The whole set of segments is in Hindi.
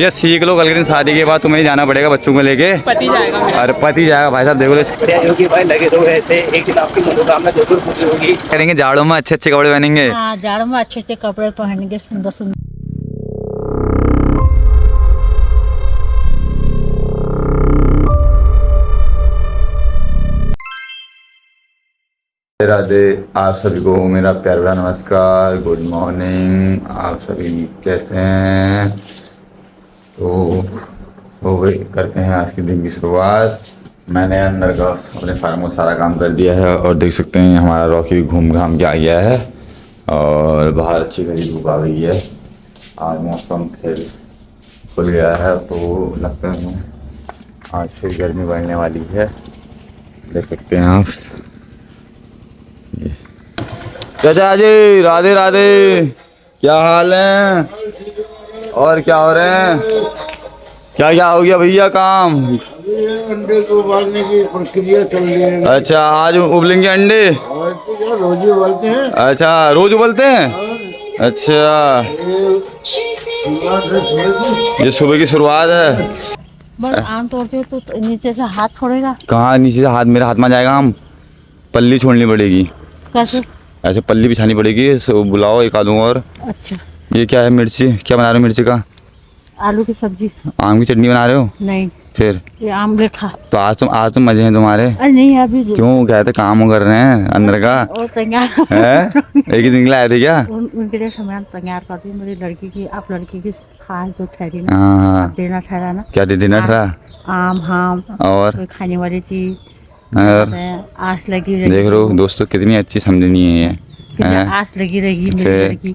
ये सीख लो, कल के दिन शादी के बाद तुम्हें जाना पड़ेगा बच्चों को लेके। पति जाएगा। अरे पति जाएगा भाई साहब, देखो योगी भाई लगे तो ऐसे एक दिन आपकी मनोकामना जरूर पूरी होगी। करेंगे जाड़ों में अच्छे अच्छे कपड़े पहनेंगे। हाँ, जाड़ों में अच्छे अच्छे कपड़े पहनेंगे, सुंदर सुंदर। राधे, आप सभी को मेरा प्यार भरा नमस्कार, गुड मॉर्निंग। आप सभी कैसे हैं? तो हो गई, करते हैं आज के दिन की शुरुआत। मैंने अंदर का अपने फार्म में सारा काम कर दिया है और देख सकते हैं हमारा रॉकी घूम घाम के आ गया है और बाहर अच्छी खासी धूप आ गई है। आज मौसम फिर खुल गया है तो लगता है आज फिर गर्मी बढ़ने वाली है, देख सकते हैं आप। चाचा जी राधे राधे, क्या हाल है और क्या हो रहे हैं? क्या क्या हो गया भैया काम? अंडे को उबालने की प्रक्रिया चल रही है। अच्छा, आज उबलेंगे अंडे? रोज ही उबालते हैं। अच्छा, रोज उबलते हैं? अच्छा, ये सुबह की शुरुआत है। बस आम तोड़ते हो तो नीचे से हाथ छोड़ेगा? कहाँ नीचे से हाथ? मेरे हाथ में जाएगा आम? पल्ली छोड़नी पड़ेगी। कैसे? ऐसे पल्ली बिछानी पड़ेगी। बुलाओ एक आदमी और। अच्छा, ये क्या है? मिर्ची? क्या बना रहे हो मिर्ची का? आलू की सब्जी। आम की चटनी बना रहे हो? नहीं, फिर ये आमलेट था। तो आज तुम मजे हैं तुम्हारे। अरे नहीं, अभी क्यों, कहते काम कर रहे हैं अंदर का और तैयार है? एक ही दिन के लिए आए थे क्या? उनके लिए सामान तैयार कर दी मेरी लड़की की। आप लड़की की खास जो ठहरी ना, हाँ, आप देना ठहरा ना। क्या डिनर था? आम हाम और कोई खाने वाली चीज। और आस लगी रही। देख रहे हो दोस्तों, कितनी अच्छी समझनी है ये। आस लगी रहेगी मेरी फिर लड़की।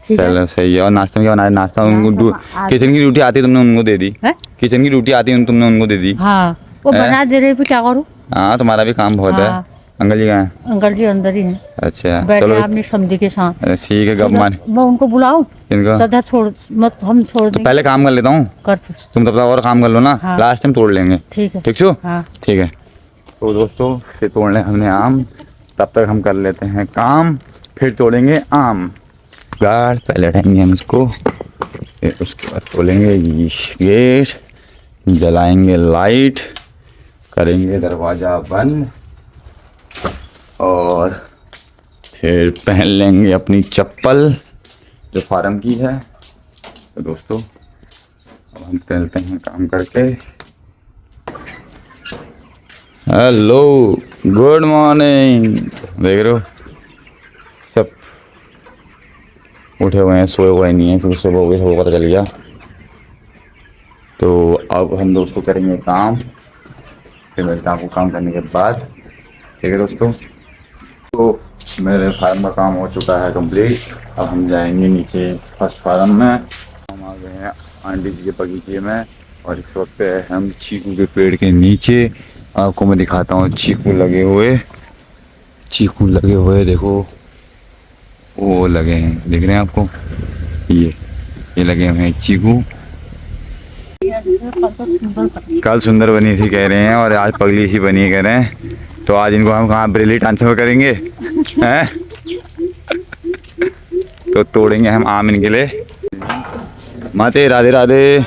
ठीक है? चलो सही है। और नाश्ते में क्या बनाया? नाश्ता उनको किचन की ड्यूटी आती है, तुमने उनको दे दी? है? किचन की ड्यूटी आती है, तुमने उनको दे दी? हाँ, वो बना दे रहे, क्या करूँ? हाँ, तुम्हारा भी काम बहुत है। हाँ। अंकल जी कहाँ हैं? अंकल जी अंदर ही हैं। अच्छा बैठे चलो, अपनी समझी के साथ। ठीक है। कब मान मैं उनको बुलाऊं? इनको सदा छोड़ मत, हम छोड़ तो देंगे। पहले काम कर लेता हूँ, कर। तुम तब तक और काम कर लो ना। हाँ। लास्ट टाइम तोड़ लेंगे। ठीक है। ठीक छो? हाँ। ठीक है। तो दोस्तों फिर तोड़ लें हमने आम, तब तक हम कर लेते हैं काम, फिर तोड़ेंगे आम। गाड़ पहले हटाएंगे हम इसको, फिर उसके बाद खोलेंगे गेट, जलाएंगे लाइट, करेंगे दरवाज़ा बंद और फिर पहन लेंगे अपनी चप्पल जो फार्म की है। तो दोस्तों अब हम चलते हैं काम करके। Hello, good morning. देख रहे हो सब उठे हुए हैं, सोए हुए नहीं हैं क्योंकि सुबह हो गई, सबको पता चल गया। तो अब हम दोस्तों करेंगे काम, फिर मिलते हैं आपको काम करने के बाद। ठीक है दोस्तों, तो मेरे फार्म का काम हो चुका है कंप्लीट। अब हम जाएंगे नीचे फर्स्ट फार्म में। हम आ गए हैं आंटी जी के बगीचे में और इस वक्त हम चीकू के पेड़ के नीचे। आपको मैं दिखाता हूँ चीकू लगे हुए, देखो वो लगे हैं, दिख रहे हैं आपको? ये लगे हुए हैं चीकू। कल सुंदर बनी थी कह रहे हैं और आज पगली सी बनी कह रहे हैं। तो आज इनको हम कहाँ बरेली ट्रांसफर करेंगे हैं? तो तोड़ेंगे हम आम इनके लिए। माते राधे राधे,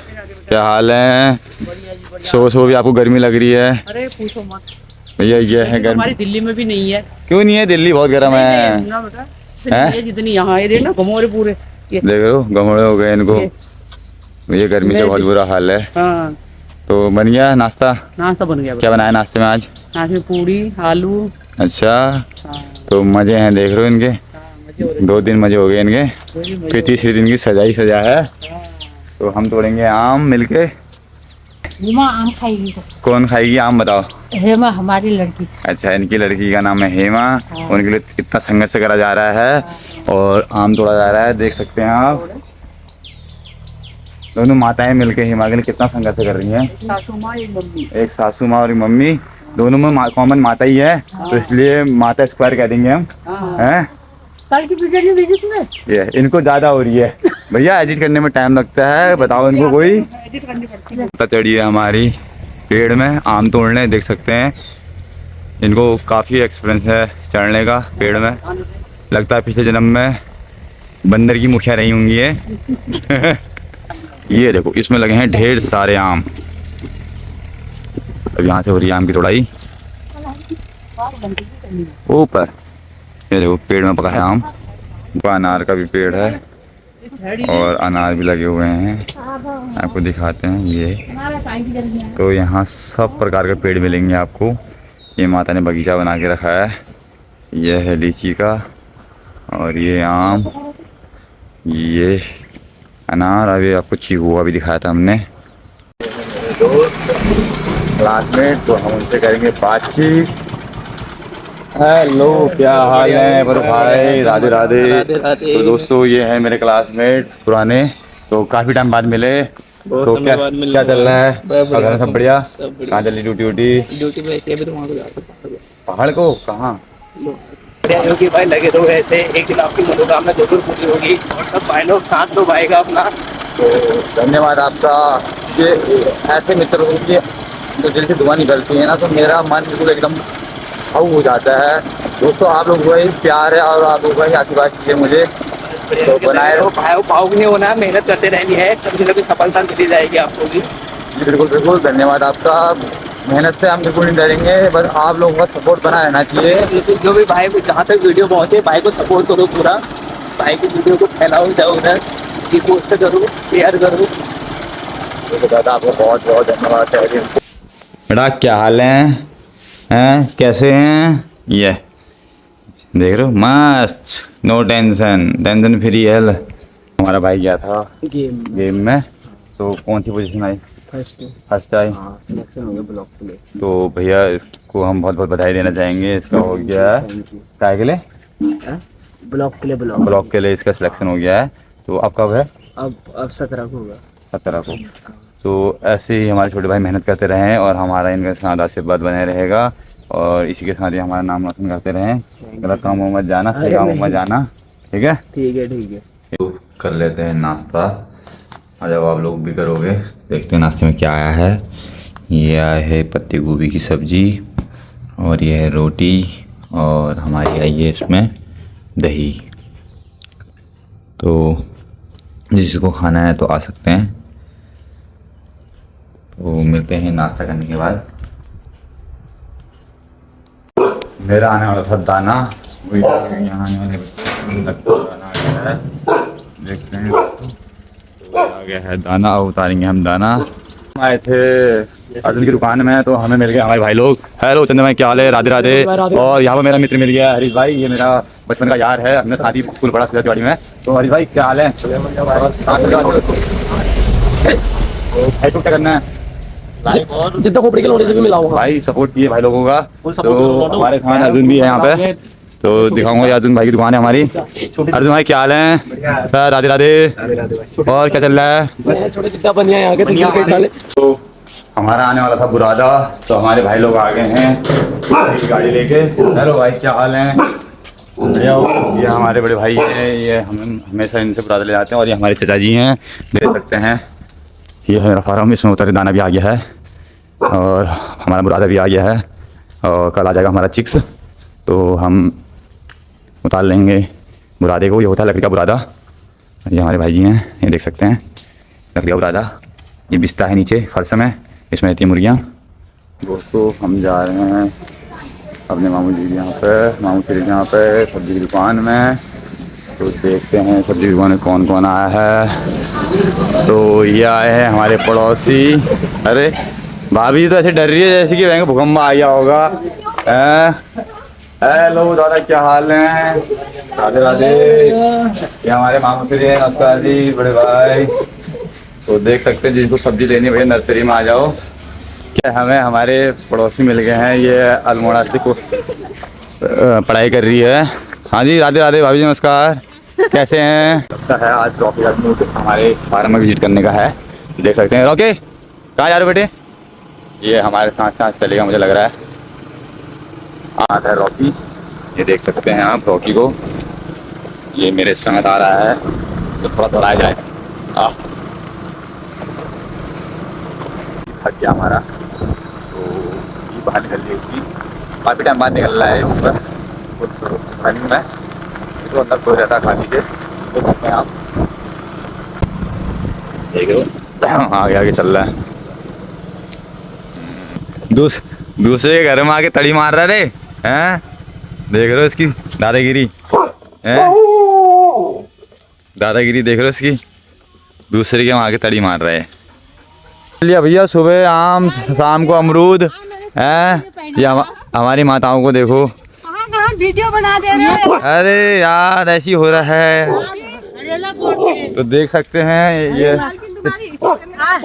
क्या हाल है? सो भी आपको गर्मी लग रही है? अरे पूछो मत भैया, ये है गर्मी। हमारी दिल्ली में भी नहीं है। क्यों नहीं है? दिल्ली बहुत गर्म है। है जितनी यहाँ है, देखना घमोरे पूरे। देख लो गमोड़े हो गए इनको। ये गर्मी से बहुत बुरा हाल है। हाँ, तो बन गया नाश्ता? नाश्ता बन गया। क्या बनाया नाश्ते में आज? नाश्ते में पूरी आलू। अच्छा, हाँ, तो मजे हैं, देख रहे हो इनके। मजे हो रहे 2 दिन मजे हो गए इनके, हैं। फिर तीसरे दिन की सजा है। तो हम तोड़ेंगे आम मिलके। हेमा आम खाएगी तो। कौन खाएगी आम बताओ? हेमा हमारी लड़की। अच्छा, इनकी लड़की का नाम है हेमा। हाँ। उनके लिए इतना संघर्ष करा जा रहा है और आम तोड़ा जा रहा है, देख सकते हैं आप। दोनों माताएं मिलके हेमा के लिए कितना संघर्ष कर रही हैं। सासू माँ, एक मम्मी। एक सासू माँ और एक मम्मी, दोनों में कॉमन माता ही है। तो इसलिए माता स्क्वायर कह देंगे हम। हैं? कल की वीडियो नहीं भेजी तुमने? ये इनको ज़्यादा हो रही है भैया, एडिट करने में टाइम लगता है, बताओ इनको कोई। एडिट करनी पड़ती है। चढ़ी है हमारी पेड़ में आम तोड़ने, देख सकते हैं इनको काफ़ी एक्सपीरियंस है चढ़ने का पेड़ में। लगता है पिछले जन्म में बंदर की मुखिया रही होंगी ये ये देखो इसमें लगे हैं ढेर सारे आम। अब यहाँ से हो रही है आम की तोड़ाई ऊपर। ये देखो पेड़ में पका है आम। अनार का भी पेड़ है और अनार भी लगे हुए हैं, आपको दिखाते हैं। ये तो यहाँ सब प्रकार के पेड़ मिलेंगे आपको। ये माता ने बगीचा बना के रखा है। यह है लीची का और ये आम, ये अनार। अभी आपको चीकू का भी दिखाया था हमने। क्लासमेट तो हम उनसे करेंगे बातचीत। हेलो, क्या हाल है बड़े भाई? राधे राधे। तो दोस्तों ये है मेरे क्लासमेट पुराने, तो काफ़ी टाइम बाद मिले। तो क्या चल रहा है? घर सब बढ़िया? कहाँ चल रही ड्यूटी पे ऐसे अभी तो वहाँ को जाते पहाड़ को? कहाँ? कि भाई लगे रहो ऐसे, एक दिन आपकी मनोकामना जरूर पूरी होगी और सब भाई लोग साथ लो भाईगा अपना। तो धन्यवाद आपका। ये ऐसे मित्रों की जो दिल से दुआ निकलती है ना, तो मेरा मन बिल्कुल एकदम भावुक हो जाता है। दोस्तों आप लोगों का ही प्यार है और आप लोगों का ही आशीर्वाद चाहिए मुझे। तो बनाए रहो, भावुक नहीं होना, मेहनत करते रहनी है, कभी न कभी सफलता मिली जाएगी आपको भी। बिल्कुल बिल्कुल, धन्यवाद आपका। मेहनत से हम बिल्कुल नहीं डरेंगे, बस आप लोगों का सपोर्ट बना रहना चाहिए। जो भी भाई को जहाँ तक वीडियो पहुँचे, भाई को सपोर्ट करो पूरा। भाई की वीडियो को फैलाओ इधर उधर, की पोस्ट करो, शेयर करो। तो दादा आपको बहुत बहुत धन्यवाद है। बेटा क्या हाल है? हैं कैसे हैं? ये देख रहे हो, मस्त, नो टेंशन, टेंशन फ्री है। हमारा भाई गया था गेम में, तो कौन सी पोजीशन आई? फर्स्ट आई। सिलेक्शन हो गया ब्लॉक के लिए। तो भैया इसको हम बहुत बहुत बधाई देना चाहेंगे। इसका हो गया है काय के लिए? ब्लॉक के लिए ब्लॉक के लिए इसका सिलेक्शन हो गया है। तो अब कब है? अब 17 को होगा। 17 को। तो ऐसे ही हमारे छोटे भाई मेहनत करते रहें और हमारा इनका साथ आशीर्वाद बने रहेगा और इसी के साथ ही हमारा नाम रोशन करते रहें। गलत कामों में जाना, सही कामों में जाना। ठीक है? ठीक है। तो कर लेते हैं नाश्ता। आ जाओ आप लोग भी करोगे। देखते हैं नाश्ते में क्या आया है। ये आया है पत्ती गोभी की सब्जी और ये है रोटी और हमारी आई है इसमें दही। तो जिसको खाना है तो आ सकते हैं। तो मिलते हैं नाश्ता करने के बाद। मेरा आने वाला था दाना, वही यहाँ आने वाले दाना आ गया है। देखते हैं, तो आ गया है दाना। और उतारेंगे हम दाना। हम आए थे अर्जुन की दुकान में, तो हमें मिल गए हमारे भाई लोग। हेलो चंद्र भाई, क्या हाल है? राधे राधे। और यहाँ पर मेरा मित्र मिल गया हरीश भाई, ये मेरा बचपन का यार है। हमने साथ ही स्कूल पढ़ा सुजातीवाड़ी में। तो हरीश भाई क्या हाल है? क्या करना है? जितना खोपड़ी के लोड़े से भी मिलाऊंगा भाई, सपोर्ट किए भाई लोगों का। तो हमारे साथ अर्जुन भी है यहाँ पे, तो दिखाऊंगा। अर्जुन भाई की दुकान है हमारी। अर्जुन भाई क्या हाल है? सर राधे राधे। और क्या चल रहा है? छोटे जितना बनिया यहाँ के। तो हमारा आने वाला था बुरादा, तो हमारे भाई लोग आ गए हैं गाड़ी लेके। हेलो भाई, क्या हाल है? बढ़िया हो? ये हमारे बड़े भाई हैं, ये हम हमेशा इनसे बुरादा ले जाते हैं। और ये हमारे चचा जी हैं, देख सकते हैं। ये है मेरा फार्म, इसमें उतारे दाना भी आ गया है और हमारा बुरादा भी आ गया है। और कल आ जाएगा हमारा चिक्स, तो हम उतार लेंगे बुरादे को। ये होता है लकड़ी का बुरादा। ये हमारे भाई जी हैं, ये देख सकते हैं, लकड़ी का बुरादा। ये बिस्ता है नीचे फर्श में, इसमें रहती हैं मुर्गियाँ। दोस्तों हम जा रहे हैं अपने मामू जी यहाँ पे, मामू शरीफ यहाँ पे सब्जी की दुकान में। तो देखते हैं सब्जी की दुकान में कौन कौन आया है। तो ये आए हैं हमारे पड़ोसी। अरे भाभी जी तो ऐसे डर रही है जैसे कि वहीं भूकंप आ गया होगा। हेलो दादा, क्या हाल है? राधे राधे। ये हमारे मामू शरीफ हैं, नमस्कार जी बड़े भाई। तो देख सकते हैं, जिसको सब्जी लेनी है भैया नर्सरी में आ जाओ। क्या हमें हमारे पड़ोसी मिल गए हैं, ये अल्मोड़ा से पढ़ाई कर रही है। हाँ जी राधे राधे। भाभी जी नमस्कार, कैसे हैं? लगता है आज रॉकी का मूड हमारे फार्म में विजिट करने का है। देख सकते हैं। रॉकी कहाँ जा रहे हो बेटे? ये हमारे साथ साथ चलेगा मुझे लग रहा है। आता है रॉकी, ये देख सकते हैं आप रॉकी को। ये मेरे संग आ रहा है, तो थोड़ा दौड़ाया जाए। थक गया हमारा, तो ये बाहर निकल रही है उसकी। काफ़ी टाइम बाद निकल रहा है ऊपर रनिंग में, तो अंदर सो जाता है खाली से। देख सकते हैं आप, देख रहे हो। आगे आगे चल रहा है। दूसरे के घर में आके तड़ी मार रहा रे, हैं? देख रहे हो इसकी दादागिरी, हैं? दादागिरी देख रहे हो इसकी, दूसरे के वहाँ आके तड़ी मार रहा है। चलिए भैया, सुबह आम, शाम को अमरूद, हैं? ये हमारी माताओं को देखो, वीडियो बना दे रहे हैं। अरे यार ऐसी हो रहा है, तो देख सकते हैं ये आज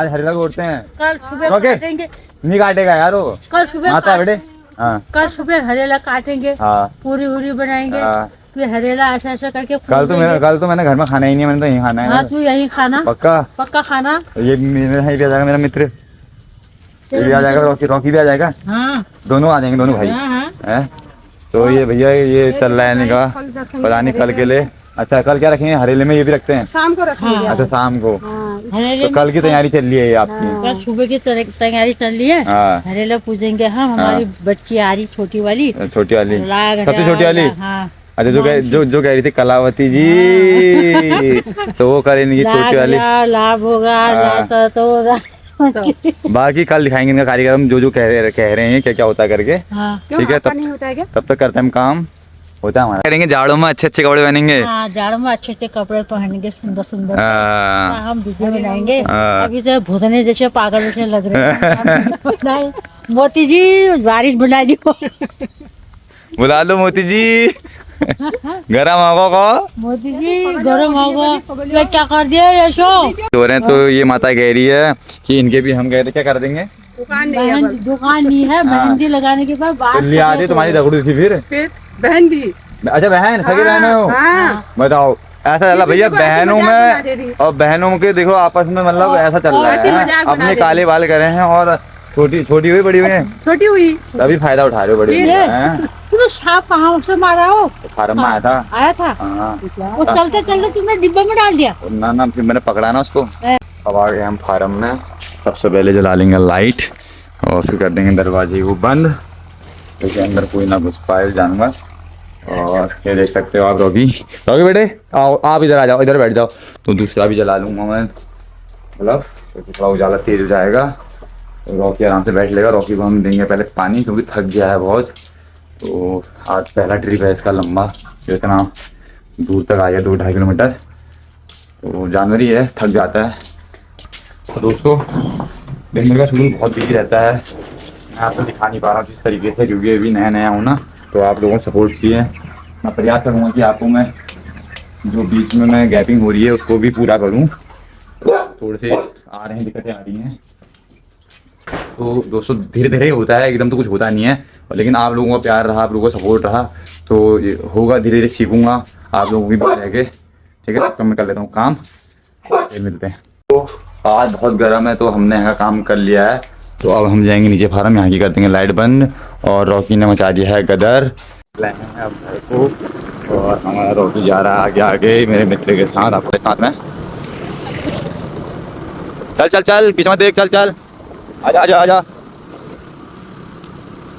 हरेला गोड़ते हैं। कल सुबह काटेंगे, नहीं काटेगा यार वो, कल सुबह माता बेटे। हाँ कल सुबह हरेला काटेंगे, हाँ पूरी पूरी बनाएंगे, हाँ। फिर हरेला ऐसा ऐसा करके कल तो मैंने घर में खाना ही नहीं है, मैंने तो यहीं खाना है। हाँ तू यही खाना, पक्का खाना। ये मेरा ही भी आ जाएगा, मेरा मित्र ये भी आ जाएगा, रॉकी भी आ जाएगा, हाँ दोनों आ जाएंगे, दोनों भाई हैं। तो ये भैया ये चल रहा है इनका, पता नहीं कल के लिए। अच्छा कल क्या रखेंगे हरेले में, ये भी रखते हैं शाम को रखेंगे। अच्छा शाम को, तो कल की तैयारी चल रही है ये आपकी? कल सुबह की तैयारी चल रही है, हाँ हरेला पूजेंगे हम। हमारी बच्ची आ रही छोटी वाली, छोटी वाली, लाग सबसे छोटी वाली। हाँ अच्छा जो कह रही थी कलावती जी, तो वो करेंगी छोटी वाली। लाभ होगा तो बाकी कल दिखाएंगे इनका कार्यक्रम, जो कह रहे हैं क्या क्या होता है करके। ठीक है, तब तक करते हैं हम काम, होता है हमारा। करेंगे जाड़ों में अच्छे अच्छे कपड़े पहनेंगे, जाड़ों में अच्छे अच्छे कपड़े पहनेंगे, सुंदर सुंदर हाँ। हम वीडियो बनाएंगे। हाँ। अभी से भूतने जैसे पागल जैसे लग रहे हैं। मोती जी बारिश बुला दी, बुला लो मोती जी, गरम होगा को मोदी जी गरम होगा, ये क्या कर दिया ये शो हो रहे हैं। तो ये माता कह रही है कि इनके भी हम कह रहे क्या कर देंगे, दुकान नहीं है, मेहंदी लगाने के बाद तो ले आती तुम्हारी दगड़ू थी फिर बहन भी। अच्छा बहन, सगी बहन हो, बताओ ऐसा चला भैया, बहनों में और बहनों के देखो आपस में मतलब ऐसा चल रहा है। अपने काले बाल करे हैं और छोटी हुई बड़ी हुई है, छोटी हुई तभी फायदा उठा रहे हो बड़ी हुई हैं। तूने सांप कहाँ से मारा हो? फार्म में आया था हाँ। वो चलते चलते तुमने डिब्बे में डाल दिया ना, फिर मैंने पकड़ा ना उसको। अब आ गए हम फार्म में, सबसे पहले जला लेंगे लाइट और फिर कर देंगे दरवाजे को बंद, क्योंकि अंदर कोई ना घुस पाए जानवर। और ये देख सकते हो आप, रॉकी बेटे आओ, आप इधर आ जाओ, इधर बैठ जाओ। तो दूसरा भी जला लूँगा मैं, मतलब क्योंकि थोड़ा उजाला तेज हो जाएगा, तो रॉकी आराम से बैठ लेगा। रॉकी को हम देंगे पहले पानी, क्योंकि थक गया है बहुत। तो आज पहला ट्रिप है इसका लंबा, जो इतना दूर तक आया 2-2.5 किलोमीटर, तो जानवर ही है, थक जाता है। तो दोस्तों दिन भर का शेड्यूल बहुत बिजी रहता है, मैं आपको दिखा नहीं पा रहा हूँ जिस तरीके से, क्योंकि अभी नया हूँ ना, तो आप लोगों को सपोर्ट चाहिए। मैं प्रयास करूँगा कि आपको मैं जो बीच में मैं गैपिंग हो रही है उसको भी पूरा करूँ। तो थोड़े से आ रहे हैं, दिक्कतें आ रही हैं, तो दोस्तों धीरे धीरे होता है, एकदम तो कुछ होता नहीं है। लेकिन आप लोगों का प्यार रहा, आप लोगों का सपोर्ट रहा, तो ये होगा, धीरे धीरे सीखूंगा आप लोगों की बात रह के। ठीक है, तो मैं कर लेता हूँ काम, फिर मिलते हैं। तो आज बहुत गर्म है, तो हमने यहाँ काम कर लिया है, तो अब हम जाएंगे नीचे फार्म, यहाँ की कर देंगे लाइट बंद। और रॉकी ने मचा दिया है गदर, अब घर को, और हमारा रॉकी जा रहा है आगे आगे मेरे मित्र के साथ, आपके साथ में। चल पीछे मत देख, चल आजा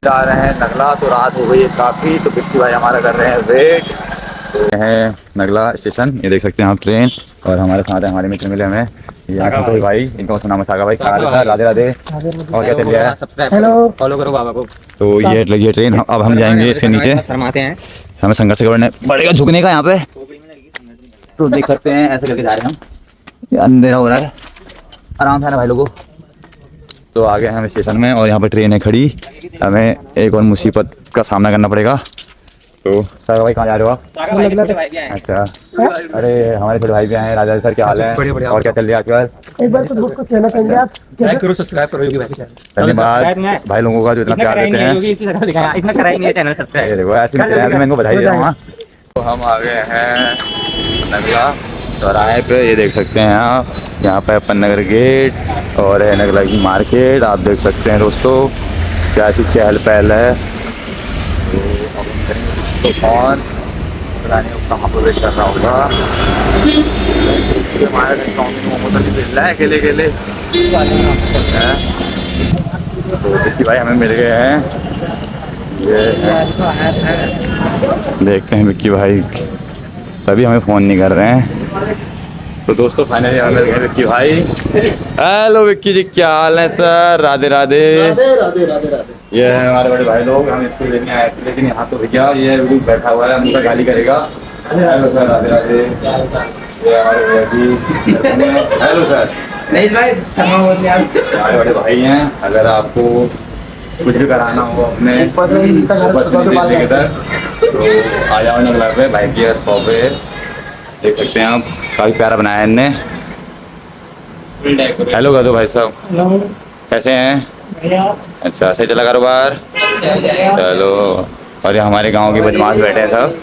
जा रहे हैं नगला। तो रात हो गई है काफ़ी, तो बिट्टू भाई हमारा कर रहे हैं वेट। तो है नगला स्टेशन, ये देख सकते हैं आप ट्रेन, और हमारे साथ है हमारे मित्र मिले हमें, यहाँ कोई भाई, इनका नाम है सागा भाई। राधे राधे, और क्या चल रहा है? हेलो, फॉलो करो बाबा को। तो ये लगी है ट्रेन, अब हम जाएंगे इसके नीचे, शर्माते हैं, हमें संघर्ष करने पड़ेगा, झुकने का यहाँ पे। तो देख सकते हैं ऐसे करके जा रहे हैं हम, अंधेरा हो रहा है, आराम से आना भाई लोगों। तो आ गए हम स्टेशन में, और यहाँ पर ट्रेन है खड़ी, हमें एक और मुसीबत का सामना करना पड़ेगा। तो सर भाई कहाँ जा रहे हो आप? अच्छा, अरे हमारे छोटे भाई भी आए हैं। राजा सर क्या हाल है, और क्या चल रहा है आजकल? एक बार तो बुक को कहना चाहेंगे आप, लाइक करो, सब्सक्राइब करो योगी भाई। धन्यवाद भाई लोगों का जो इतना प्यार देते हैं, इतना कराई नहीं है चैनल सब्सक्राइब। देखो ऐसे मैं इनको बधाई दे रहा हूँ। तो हम आ गए हैं नगला चौराहे पे, ये देख सकते हैं आप, यहाँ पे अपन नगर गेट और है नगला की मार्केट, आप देख सकते हैं दोस्तों क्या चहल पहल है। तो अब हम करेंगे कौन पता नहीं कहाँ पर वेट कर रहा होगा, हमारे चाउमीन मोमो तो नहीं मिल रहा है अकेले तो देखिए भाई हमें मिल गए हैं, ये देखते हैं विक्की भाई, तभी हमें फ़ोन नहीं कर रहे हैं। तो दोस्तों फाइनली हमें मिल गए विक्की भाई। हेलो विक्की जी, क्या हाल है सर? राधे राधे। राधे राधे राधे राधे। ये है हमारे बड़े भाई लोग, हम इसको लेने आए थे, लेकिन यहाँ तो भैया ये बिल्कुल बैठा हुआ है, मुझे गाली करेगा। Hello sir, Radhe Radhe. ये हमारे भैया जी। Hello sir. नहीं भाई हमारे बड़े भाई हैं, अगर आपको कुछ भी कराना हो अपने बस के इधर तो आ जाओ नगला पे, भाई की शॉप पे देख सकते हैं आप, काफ़ी प्यारा बनाया है इनने। हेलो कर दो भाई साहब, कैसे हैं? अच्छा, सही चला कारोबार? चलो। और ये हमारे गांव के बदमाश बैठे हैं सब,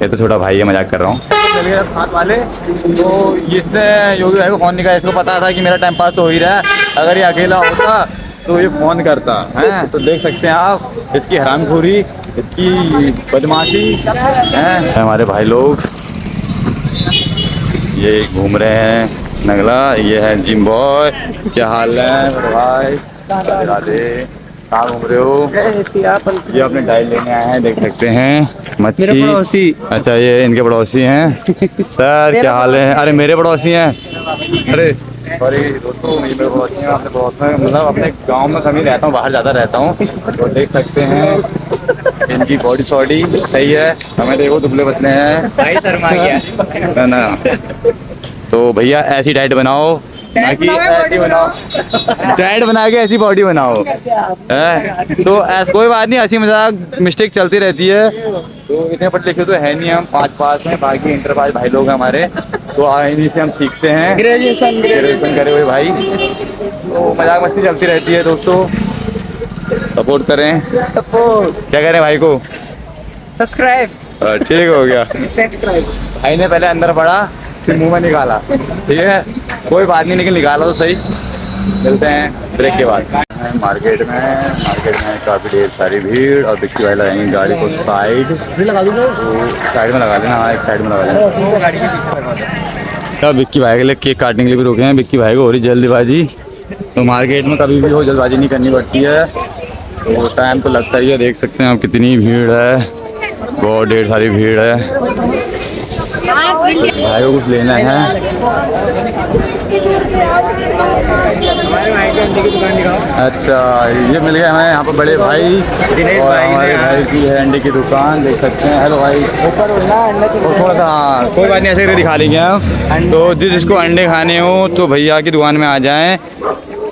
ये तो छोटा भाई है, मजाक कर रहा हूँ। चलिए साथ वाले तो इसने योगी भाई को फ़ोन नहीं किया, इसको पता था कि मेरा टाइम पास तो हो ही रहा है, अगर ये अकेला होता तो ये फ़ोन करता है। तो देख सकते हैं आप इसकी हरामखोरी, इसकी बदमाशी हैं। हमारे भाई लोग ये घूम रहे हैं नगला, ये है जिम बॉय। क्या हाल है मेरे भाई? राधे राधे। कहाँ घूम रहे हो? ये अपने डाइल लेने आए हैं, देख सकते हैं मच्छी। अच्छा, ये इनके पड़ोसी हैं। सर क्या हाल है? अरे मेरे पड़ोसी हैं। अरे सॉरी दोस्तों, मेरे पड़ोसी हैं, अपने पड़ोस में, मतलब अपने गांव में कभी रहता हूँ, बाहर ज़्यादा रहता हूँ। तो देख सकते हैं इनकी बॉडी सॉडी सही है, हमें देखो दुबले पतले हैं भाई शर्मा गया ना। तो भैया ऐसी डाइट बनाओ, ताकि ऐसी बनाओ, डाइट बना के ऐसी बॉडी बनाओ है। तो ऐसा कोई बात नहीं, हंसी मजाक मिस्टेक चलती रहती है। तो इतने पढ़े लिखे तो है नहीं, हम 5 पास हैं, बाकी इंटर पास भाई लोग हैं हमारे, तो इन्हीं से हम सीखते हैं। ग्रेजुएशन करे हुए भाई, तो मजाक मस्ती चलती रहती है दोस्तों, सपोर्ट करें। क्या करें भाई को? सब्सक्राइब ठीक हो गया। सब्सक्राइब भाई ने पहले अंदर पड़ा फिर मुंह में निकाला, ठीक है कोई बात नहीं, लेकिन निकाला तो सही। मिलते हैं ब्रेक के बाद। मार्केट में काफ़ी ढेर सारी भीड़, और विक्की भाई लगाएंगे गाड़ी को साइड लगा दूँगा, तो साइड में लगा लेना। हाँ, एक साइड में लगा लेना। गाड़ी के पीछे लगा दो। तब विक्की भाई के लिए केक काटने के लिए भी रुके हैं। विक्की भाई को हो रही जल्दबाजी, तो मार्केट में कभी भी हो जल्दबाजी नहीं करनी पड़ती है, तो टाइम तो लगता ही है। देख सकते हैं आप कितनी भीड़ है, बहुत ढेर सारी भीड़ है। भाई को कुछ लेना है। हमारे भाई के अंडे की दुकान दिखाओ। अच्छा, ये मिल गया हमें यहाँ पर बड़े भाई, और हमारे भाई की है अंडे की दुकान, देख सकते हैं। हेलो भाई, और थोड़ा सा हाँ, कोई बात नहीं, ऐसे करके दिखा लेंगे हम। तो जिसको अंडे खाने हो तो भैया की दुकान में आ जाएं,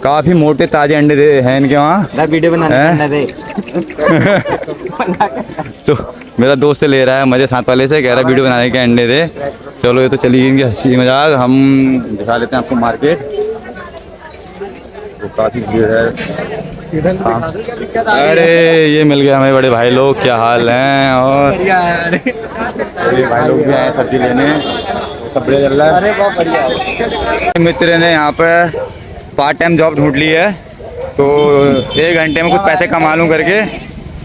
काफ़ी मोटे ताज़े अंडे हैं इनके वहाँ। वीडियो बनाने दे। तो मेरा दोस्त से ले रहा है मज़े, साथ वाले से कह रहा है वीडियो बनाने के अंडे दे। चलो ये तो चली गई हंसी मजाक, हम दिखा लेते हैं आपको मार्केट। तो काफ़ी भीड़ है। हाँ। अरे ये मिल गया हमें बड़े भाई लोग, क्या हाल हैं? और बड़े भाई लोग भी आए सब्जी लेने, सब बढ़िया चल रहा है। अरे बहुत बढ़िया। मित्र ने यहाँ पे पार्ट टाइम जॉब ढूंढ ली है, तो 1 घंटे में कुछ पैसे कमा लूँ करके।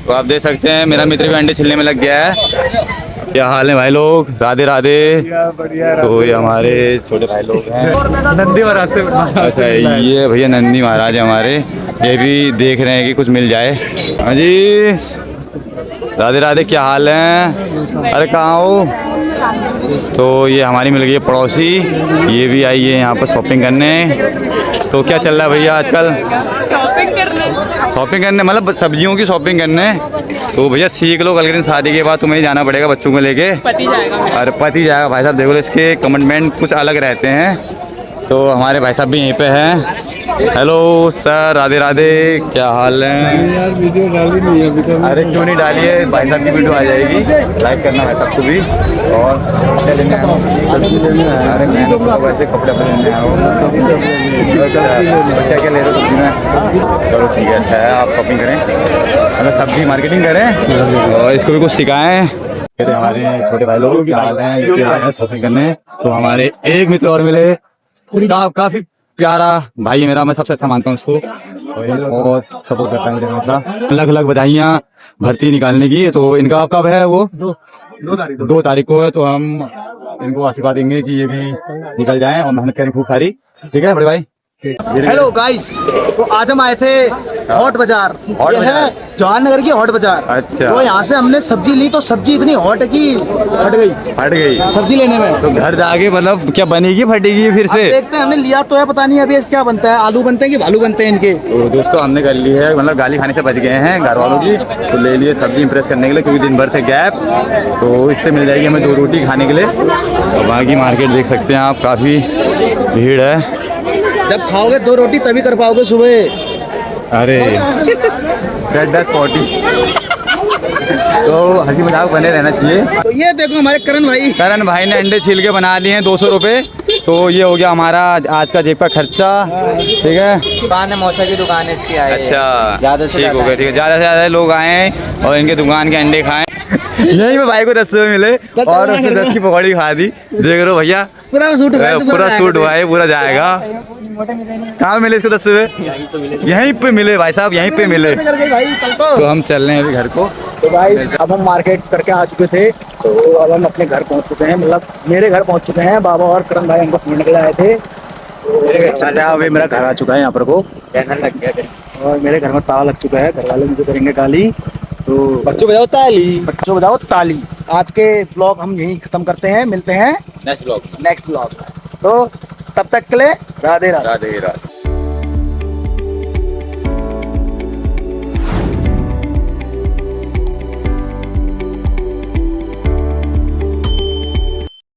तो आप देख सकते हैं मेरा मित्र भी अंडे छिलने में लग गया है। क्या हाल है भाई लोग? राधे राधे। तो ये हमारे छोटे भाई लोग हैं, नंदी महाराज से। अच्छा ये भैया नंदी महाराज है हमारे, ये भी देख रहे हैं कि कुछ मिल जाए। हाँ जी, राधे राधे, क्या हाल है? अरे कहाँ हो? तो ये हमारी मिल गई है पड़ोसी, ये भी आई है यहाँ पर शॉपिंग करने। तो क्या चल रहा है भैया आजकल? शॉपिंग करने मतलब सब्जियों की शॉपिंग करने। तो भैया सीख लो, कल के दिन शादी के बाद तुम्हें जाना पड़ेगा बच्चों को लेके। पति जाएगा। अरे पति जाएगा भाई साहब, देखो इसके कमिटमेंट कुछ अलग रहते हैं। तो हमारे भाई साहब भी यहीं पे हैं। हेलो सर, राधे राधे, क्या हाल है? यार वीडियो डाली नहीं है अभी तक। अरे क्यों नहीं डाली है? भाई साहब की वीडियो आ जाएगी, लाइक करना भाई साहब को भी। और क्या लेने आया हो? अरे मैं तो वैसे कपड़े अपने लेने आया हूँ। क्या क्या ले रहे हो सब्जी में? चलो ठीक है, अच्छा है, आप शॉपिंग करें, मतलब सब्जी मार्केटिंग करें और इसको भी कुछ सिखाएं। कहते हमारे छोटे भाई लोग क्या हाल हैं, शॉपिंग करने। तो हमारे एक मित्र और मिले, काफी प्यारा भाई है मेरा, मैं सबसे अच्छा मानता हूँ उसको, बहुत सपोर्ट करता है मुझे हमेशा। लख लख बधाइयाँ भर्ती निकालने की। तो इनका कब है वो? 2 तारीख को है। तो हम इनको आशीर्वाद देंगे कि ये भी निकल जाएं और मेहनत करें खूब सारी। ठीक है बड़े भाई? हेलो गाइस, तो आज हम आए थे हॉट बाजार। हॉट ये है बाजार। जवाहरनगर की हॉट बाजार। अच्छा। तो यहाँ से हमने सब्जी ली तो सब्जी इतनी हॉट है कि हट गई फट गई सब्जी लेने में। तो घर जाके मतलब क्या बनेगी फटेगी फिर अब से। देखते हैं, हमने लिया तो है, पता नहीं अभी क्या बनता है, आलू बनते हैं कि भालू बनते हैं इनके। तो दोस्तों हमने कर ली है, मतलब गाली खाने से बच गए हैं घर वालों की, तो ले लिए सब्जी इंप्रेस करने के लिए, क्योंकि दिन भर थे गैप, तो इससे मिल जाएगी हमें 2 रोटी खाने के लिए। और बाकी मार्केट देख सकते हैं आप, काफ़ी भीड़ है। जब खाओगे 2 रोटी तभी कर पाओगे सुबह। अरे that's 40। तो हंसी मजाक बने रहना चाहिए। तो ये देखो हमारे करण भाई, करण भाई ने अंडे छील के बना लिए हैं 200 रुपये, तो ये हो गया हमारा आज का जेब का खर्चा। ठीक है, दुकान है, मौसा की दुकान है इसकी। आए अच्छा ज्यादा से ठीक हो गया, ठीक है, ज़्यादा से ज़्यादा लोग आए और इनके दुकान के अंडे खाएं। यही में भाई को 10 रुपये मिले और उसने 10 की पकौड़ी खा दी। देख रहे हो भैया, पूरा सूट हुआ है, तो पूरा जाएगा। सूट हुआ है, पूरा जाएगा। कहाँ मिले इसको 10 रुपये? यहीं पे मिले भाई साहब, यहीं पे मिले। भाई चल तो हम चल रहे हैं अभी घर को। तो भाई अब हम मार्केट करके आ चुके थे, तो अब हम अपने घर पहुंच चुके हैं, मतलब मेरे घर पहुंच चुके हैं। बाबा और करण भाई हमको ढूंढने के लिए आए थे। अभी मेरा घर आ चुका है यहाँ पर को, लग गया। और मेरे घर में ताला लग चुका है। घर वाले मुझे करेंगे गाली, तो बच्चों बजाओ ताली। बच्चों बजाओ ताली। आज के ब्लॉग हम यहीं खत्म करते हैं, मिलते हैं नेक्स्ट ब्लॉग। Next blog. तो तब तक के लिए राधे राधे। राधे राधे।